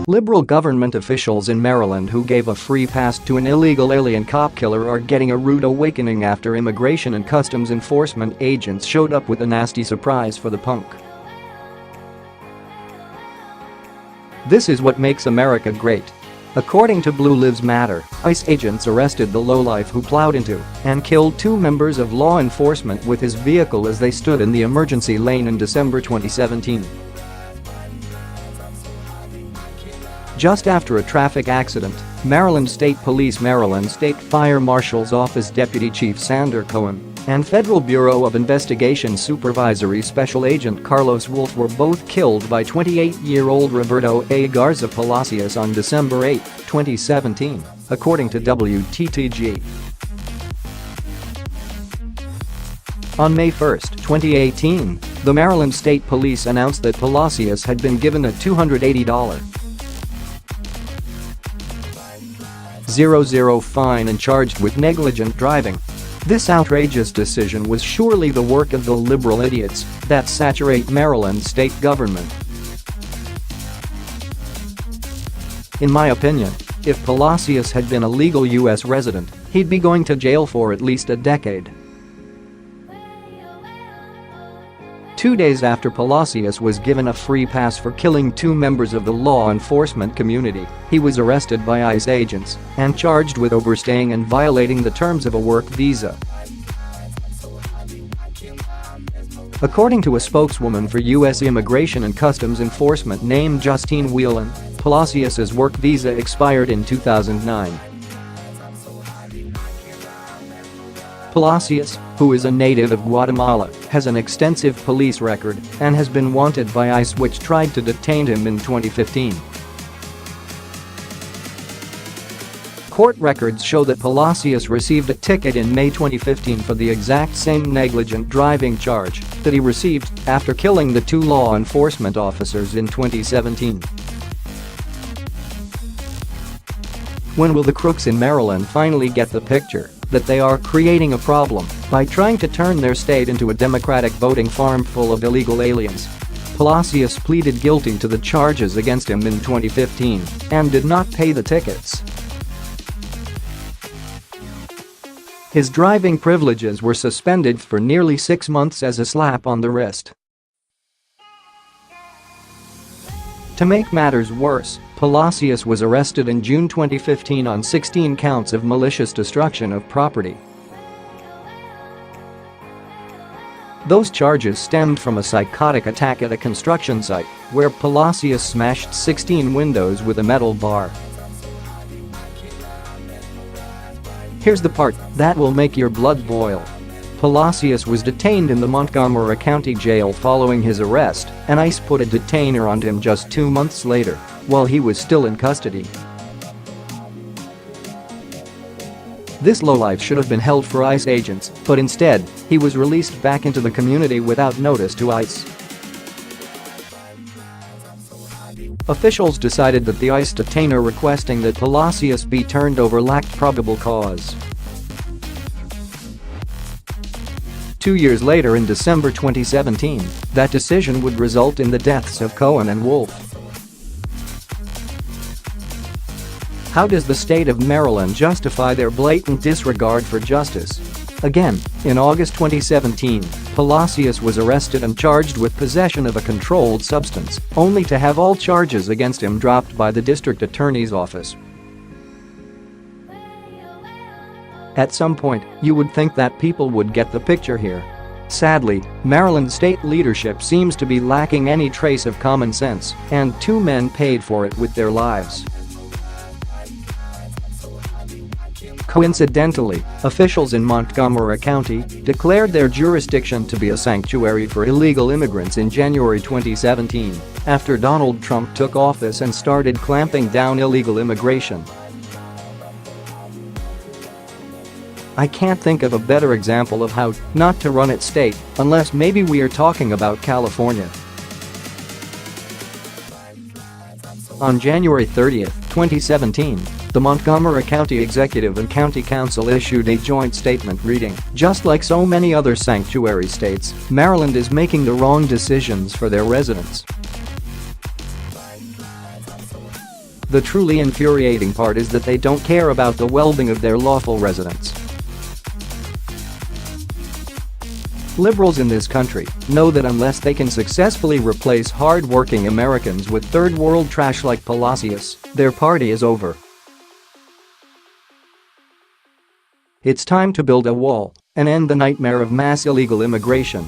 Liberal government officials in Maryland who gave a free pass to an illegal alien cop killer are getting a rude awakening after Immigration and Customs Enforcement agents showed up with a nasty surprise for the punk. This is what makes America great. According to Blue Lives Matter, ICE agents arrested the lowlife who plowed into and killed 2 members of law enforcement with his vehicle as they stood in the emergency lane in December 2017. Just after a traffic accident, Maryland State Police Maryland State Fire Marshal's Office Deputy Chief Sander Cohen and Federal Bureau of Investigation Supervisory Special Agent Carlos Wolff were both killed by 28-year-old Roberto A Garza Palacios on December 8, 2017, according to WTTG. On May 1, 2018, the Maryland State Police announced that Palacios had been given a $280,000 fine and charged with negligent driving. This outrageous decision was surely the work of the liberal idiots that saturate Maryland state government. In my opinion, if Palacios had been a legal U.S. resident, he'd be going to jail for at least a decade. 2 days after Palacios was given a free pass for killing 2 members of the law enforcement community, he was arrested by ICE agents and charged with overstaying and violating the terms of a work visa. According to a spokeswoman for U.S. Immigration and Customs Enforcement named Justine Whelan, Palacios' work visa expired in 2009. Palacios, who is a native of Guatemala, has an extensive police record and has been wanted by ICE, which tried to detain him in 2015. Court records show that Palacios received a ticket in May 2015 for the exact same negligent driving charge that he received after killing the 2 law enforcement officers in 2017. When will the crooks in Maryland finally get the picture that they are creating a problem by trying to turn their state into a Democratic voting farm full of illegal aliens? Palacios pleaded guilty to the charges against him in 2015 and did not pay the tickets. His driving privileges were suspended for nearly 6 months as a slap on the wrist. To make matters worse, Palacios was arrested in June 2015 on 16 counts of malicious destruction of property. Those charges stemmed from a psychotic attack at a construction site where Palacios smashed 16 windows with a metal bar. Here's the part that will make your blood boil. Palacios was detained in the Montgomery County jail following his arrest, and ICE put a detainer on him just 2 months later, while he was still in custody. This lowlife should have been held for ICE agents, but instead, he was released back into the community without notice to ICE. Officials decided that the ICE detainer requesting that Palacios be turned over lacked probable cause. 2 years later, in December 2017, that decision would result in the deaths of Cohen and Wolff. How does the state of Maryland justify their blatant disregard for justice? Again, in August 2017, Palacios was arrested and charged with possession of a controlled substance, only to have all charges against him dropped by the district attorney's office. At some point, you would think that people would get the picture here. Sadly, Maryland state leadership seems to be lacking any trace of common sense, and 2 men paid for it with their lives. Coincidentally, officials in Montgomery County declared their jurisdiction to be a sanctuary for illegal immigrants in January 2017, after Donald Trump took office and started clamping down illegal immigration. I can't think of a better example of how not to run its state, unless maybe we are talking about California. On January 30, 2017, the Montgomery County Executive and County Council issued a joint statement reading, "Just like so many other sanctuary states, Maryland is making the wrong decisions for their residents." The truly infuriating part is that they don't care about the well-being of their lawful residents. Liberals in this country know that unless they can successfully replace hard-working Americans with third-world trash like Palacios, their party is over. It's time to build a wall and end the nightmare of mass illegal immigration